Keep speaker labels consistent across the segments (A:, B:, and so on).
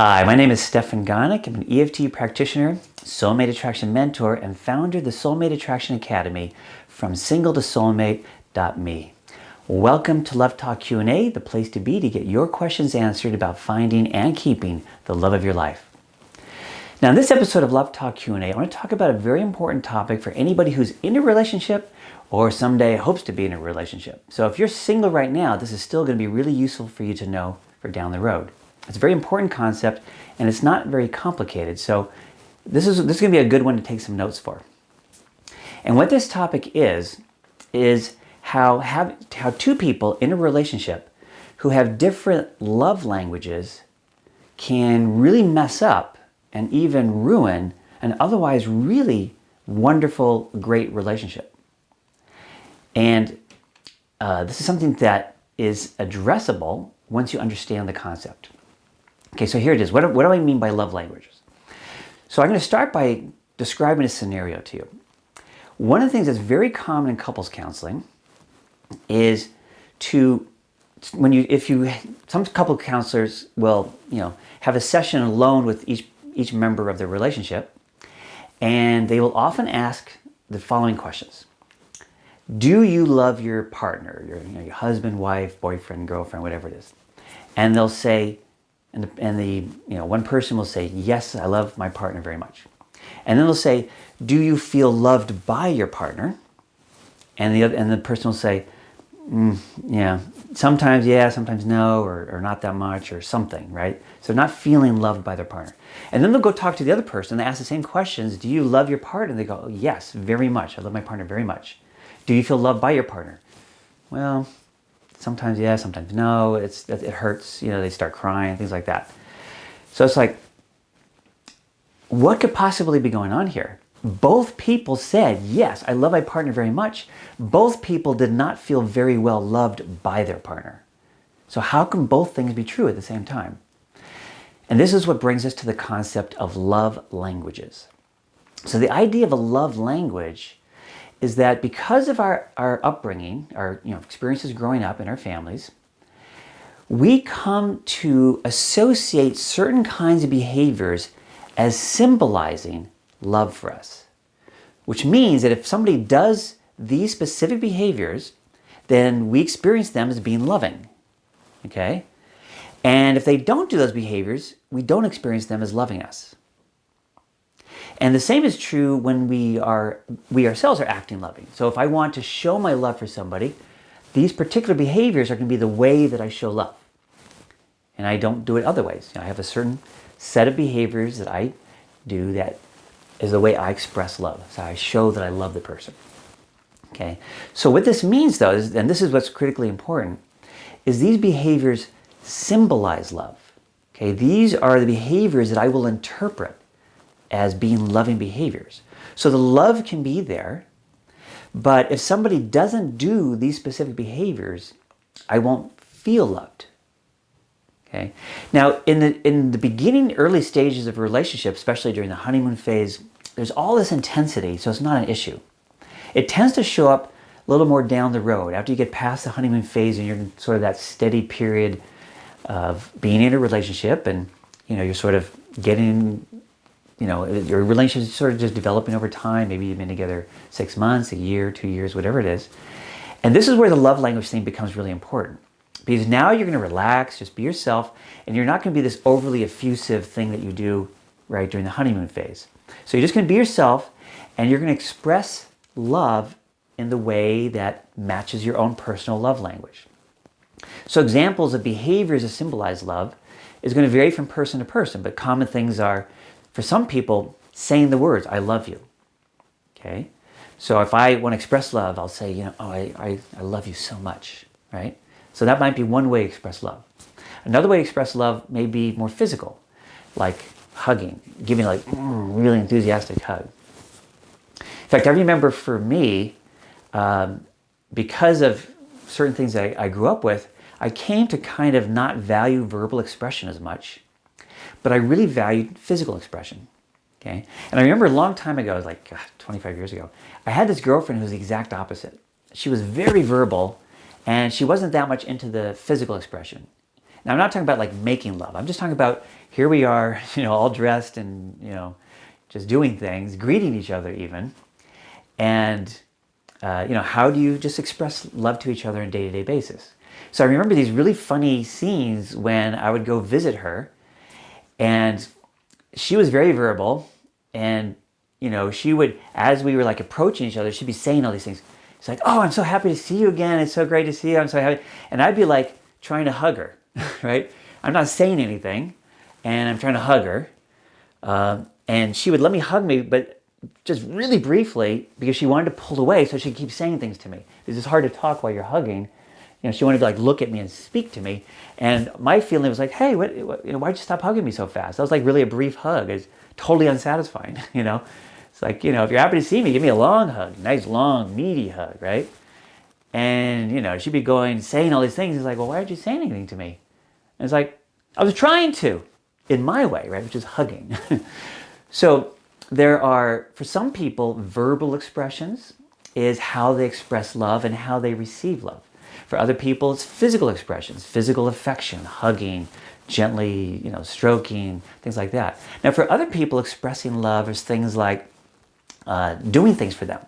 A: Hi, my name is Stefan Gonick. I'm an EFT practitioner, Soulmate Attraction mentor, and founder of the Soulmate Attraction Academy from single to soulmate.me. Welcome to Love Talk Q&A, the place to be to get your questions answered about finding and keeping the love of your life. Now, in this episode of Love Talk Q&A, I want to talk about a very important topic for anybody who's in a relationship or someday hopes to be in a relationship. So if you're single right now, this is still going to be really useful for you to know for down the road. It's a very important concept, and it's not very complicated. So this is going to be a good one to take some notes for. And what this topic is how two people in a relationship who have different love languages can really mess up and even ruin an otherwise really wonderful, great relationship. And this is something that is addressable once you understand the concept. Okay, so here it is. What do I mean by love languages? So I'm going to start by describing a scenario to you. One of the things that's very common in couples counseling is some couple counselors will, have a session alone with each member of the relationship, and they will often ask the following questions. Do you love your partner, your husband, wife, boyfriend, girlfriend, whatever it is? And they'll say, one person will say, yes, I love my partner very much. And then they'll say, do you feel loved by your partner? And the person will say, sometimes no, or not that much, or something, right? So not feeling loved by their partner. And then they'll go talk to the other person. They ask the same questions. Do you love your partner? And they go, yes, very much. I love my partner very much. Do you feel loved by your partner? Well, sometimes yes, sometimes no. It hurts. They start crying, things like that. So it's like, what could possibly be going on here? Both people said, yes, I love my partner very much. Both people did not feel very well loved by their partner. So how can both things be true at the same time? And this is what brings us to the concept of love languages. So the idea of a love language is that because of our upbringing, our experiences growing up in our families, we come to associate certain kinds of behaviors as symbolizing love for us. Which means that if somebody does these specific behaviors, then we experience them as being loving. Okay? And if they don't do those behaviors, we don't experience them as loving us. And the same is true when we ourselves are acting loving. So if I want to show my love for somebody, these particular behaviors are going to be the way that I show love. And I don't do it other ways. I have a certain set of behaviors that I do that is the way I express love. So I show that I love the person. Okay. So what this means though, and this is what's critically important, is these behaviors symbolize love. Okay. These are the behaviors that I will interpret as being loving behaviors. So the love can be there, but if somebody doesn't do these specific behaviors, I won't feel loved. Okay. Now, in the beginning, early stages of a relationship, especially during the honeymoon phase, there's all this intensity, so it's not an issue. It tends to show up a little more down the road after you get past the honeymoon phase and you're in sort of that steady period of being in a relationship, and you're sort of getting. Your relationship is sort of just developing over time. Maybe you've been together 6 months, a year, 2 years, whatever it is. And this is where the love language thing becomes really important. Because now you're going to relax, just be yourself, and you're not going to be this overly effusive thing that you do right during the honeymoon phase. So you're just going to be yourself, and you're going to express love in the way that matches your own personal love language. So examples of behaviors that symbolize love is going to vary from person to person, but common things are, for some people, saying the words, I love you. Okay? So if I want to express love, I'll say, I love you so much, right? So that might be one way to express love. Another way to express love may be more physical, like hugging, giving like really enthusiastic hug. In fact, I remember for me, because of certain things that I grew up with, I came to kind of not value verbal expression as much, but I really valued physical expression. Okay? And I remember a long time ago, like 25 years ago, I had this girlfriend who was the exact opposite. She was very verbal, and she wasn't that much into the physical expression. Now, I'm not talking about like making love. I'm just talking about here we are, all dressed and, just doing things, greeting each other even. And, how do you just express love to each other on a day-to-day basis? So I remember these really funny scenes when I would go visit her, and she was very verbal, and, she would, as we were like approaching each other, she'd be saying all these things. It's like, oh, I'm so happy to see you again. It's so great to see you. I'm so happy. And I'd be like trying to hug her, right? I'm not saying anything, and I'm trying to hug her. And she would let me hug me, but just really briefly, because she wanted to pull away so she'd keep saying things to me. Because it's hard to talk while you're hugging. She wanted to like look at me and speak to me. And my feeling was like, hey, why'd you stop hugging me so fast? That was like really a brief hug. It's totally unsatisfying, It's like, if you're happy to see me, give me a long hug, nice, long, meaty hug, right? And, she'd be saying all these things. It's like, well, why aren't you saying anything to me? And it's like, I was trying to, in my way, right? Which is hugging. So there are, for some people, verbal expressions is how they express love and how they receive love. For other people, it's physical expressions, physical affection, hugging, gently, stroking, things like that. Now, for other people, expressing love is things like doing things for them.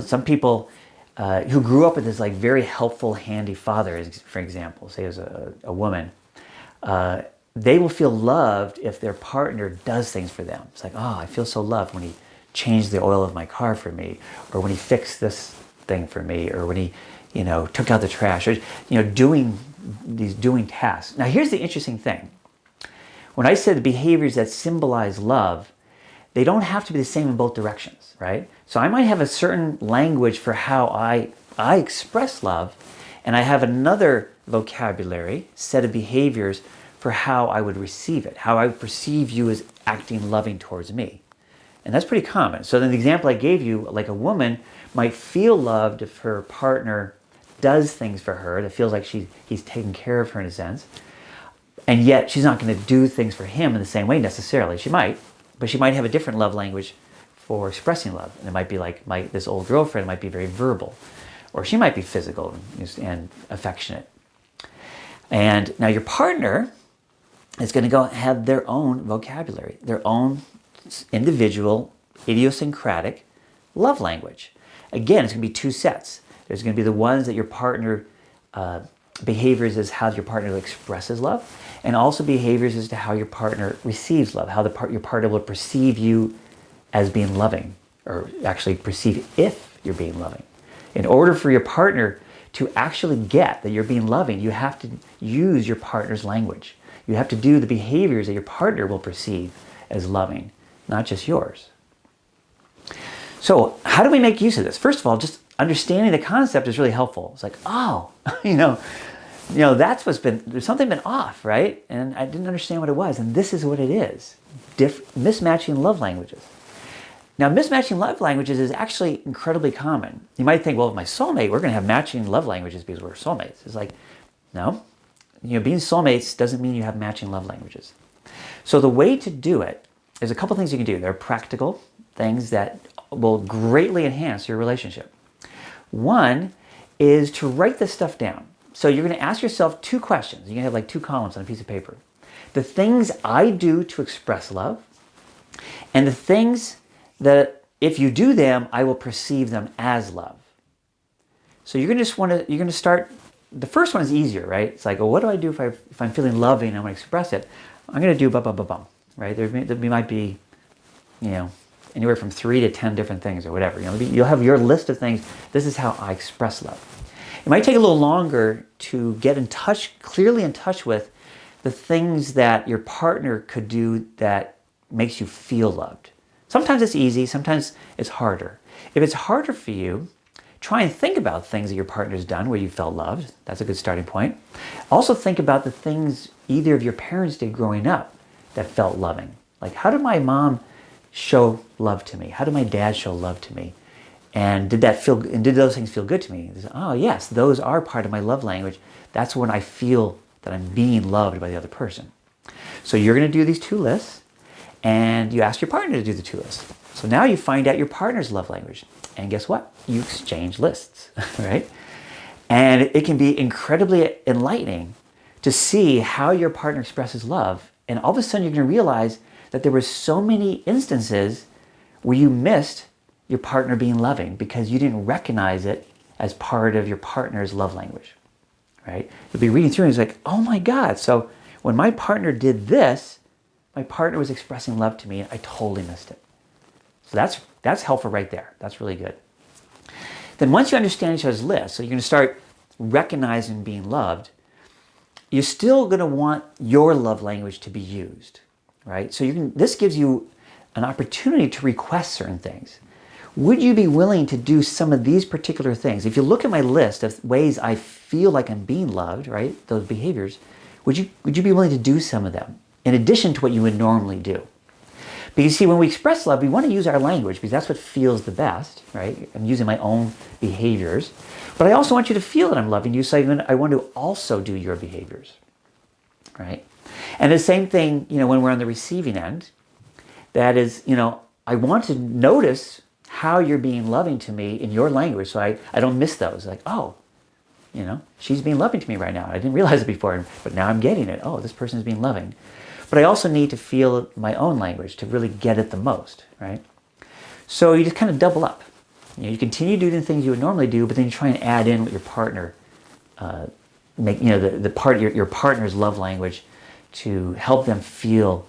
A: Some people who grew up with this like very helpful, handy father, for example, say as a woman, they will feel loved if their partner does things for them. It's like, oh, I feel so loved when he changed the oil of my car for me, or when he fixed this thing for me, or when he, took out the trash, or, doing tasks. Now, here's the interesting thing. When I said the behaviors that symbolize love, they don't have to be the same in both directions, right? So I might have a certain language for how I express love, and I have another vocabulary, set of behaviors for how I would receive it, how I would perceive you as acting loving towards me. And that's pretty common. So then the example I gave you, like a woman might feel loved if her partner does things for her that feels like he's taking care of her in a sense, and yet she's not going to do things for him in the same way necessarily. She might, but she might have a different love language for expressing love. And it might be like this old girlfriend might be very verbal, or she might be physical and affectionate. And now your partner is going to go have their own vocabulary, their own individual, idiosyncratic love language. Again, it's going to be two sets. There's going to be the ones that your partner behaviors is how your partner expresses love, and also behaviors as to how your partner receives love, how your partner will perceive you as being loving, or actually perceive if you're being loving. In order for your partner to actually get that you're being loving, you have to use your partner's language. You have to do the behaviors that your partner will perceive as loving, not just yours. So how do we make use of this? First of all, just understanding the concept is really helpful. It's like, oh, that's there's something been off, right? And I didn't understand what it was. And this is what it is. Mismatching love languages. Now, mismatching love languages is actually incredibly common. You might think, well, with my soulmate, we're going to have matching love languages because we're soulmates. It's like, no. Being soulmates doesn't mean you have matching love languages. So the way to do it is a couple things you can do. There are practical things that will greatly enhance your relationship. One is to write this stuff down. So you're going to ask yourself two questions. You're going to have like two columns on a piece of paper. The things I do to express love, and the things that if you do them, I will perceive them as love. So you're going to start, the first one is easier, right? It's like, well, what do I do if I'm feeling loving and I want to express it? I'm going to do bum, right? There might be, anywhere from 3 to 10 different things or whatever. You'll have your list of things. This is how I express love. It might take a little longer to get clearly in touch with the things that your partner could do that makes you feel loved. Sometimes it's easy, sometimes it's harder. If it's harder for you, try and think about things that your partner's done where you felt loved. That's a good starting point. Also think about the things either of your parents did growing up that felt loving. Like, how did my mom show love to me? How did my dad show love to me? And did those things feel good to me? Oh yes, those are part of my love language. That's when I feel that I'm being loved by the other person. So you're going to do these two lists, and you ask your partner to do the two lists. So now you find out your partner's love language. And guess what? You exchange lists, right? And it can be incredibly enlightening to see how your partner expresses love. And all of a sudden you're going to realize that there were so many instances where you missed your partner being loving because you didn't recognize it as part of your partner's love language, right? You'll be reading through and it's like, oh my God. So when my partner did this, my partner was expressing love to me and I totally missed it. So that's helpful right there. That's really good. Then once you understand each other's list, so you're going to start recognizing being loved, you're still going to want your love language to be used, right? So this gives you an opportunity to request certain things. Would you be willing to do some of these particular things? If you look at my list of ways I feel like I'm being loved, right, those behaviors, would you be willing to do some of them in addition to what you would normally do? Because see, when we express love, we want to use our language because that's what feels the best, right? I'm using my own behaviors. But I also want you to feel that I'm loving you, so I want to also do your behaviors, right? And the same thing, when we're on the receiving end, that is, I want to notice how you're being loving to me in your language so I don't miss those. Like, oh, she's being loving to me right now. I didn't realize it before, but now I'm getting it. Oh, this person is being loving. But I also need to feel my own language to really get it the most, right? So you just kind of double up. You continue doing the things you would normally do, but then you try and add in what your partner, your partner's love language to help them feel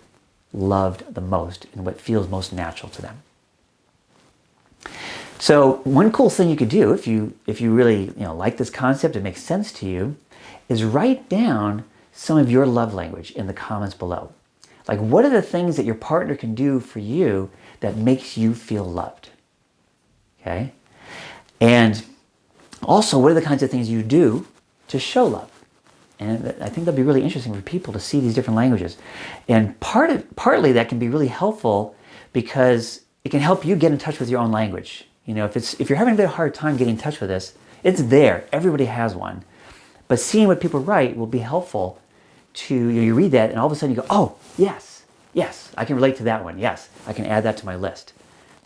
A: loved the most and what feels most natural to them. So one cool thing you could do if you really like this concept, it makes sense to you, is write down some of your love language in the comments below. Like, what are the things that your partner can do for you that makes you feel loved? Okay? And also, what are the kinds of things you do to show love? And I think that'll be really interesting for people to see these different languages. And partly that can be really helpful because it can help you get in touch with your own language. If you're having a bit of a hard time getting in touch with this, it's there. Everybody has one. But seeing what people write will be helpful to, you read that and all of a sudden you go, oh, yes, I can relate to that one. Yes, I can add that to my list.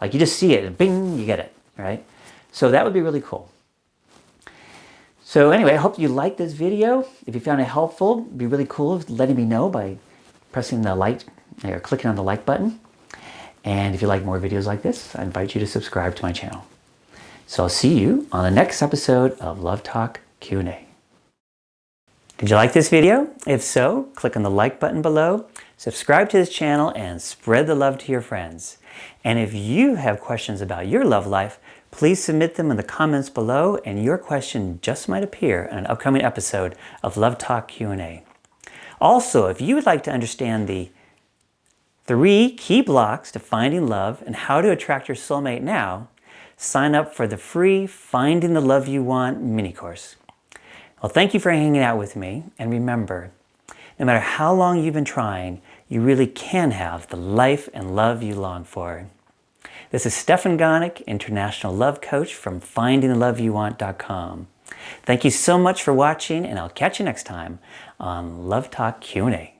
A: Like you just see it and bing, you get it, right? So that would be really cool. So anyway, I hope you liked this video. If you found it helpful, it'd be really cool if letting me know by pressing the like or clicking on the like button. And if you like more videos like this, I invite you to subscribe to my channel. So I'll see you on the next episode of Love Talk Q&A. Did you like this video? If so, click on the like button below, subscribe to this channel, and spread the love to your friends. And if you have questions about your love life, please submit them in the comments below, and your question just might appear in an upcoming episode of Love Talk Q&A. Also, if you would like to understand the 3 key blocks to finding love and how to attract your soulmate now, sign up for the free Finding the Love You Want mini course. Well, thank you for hanging out with me, and remember, no matter how long you've been trying, you really can have the life and love you long for. This is Stefan Gonick, International Love Coach from FindingTheLoveYouWant.com. Thank you so much for watching, and I'll catch you next time on Love Talk Q&A.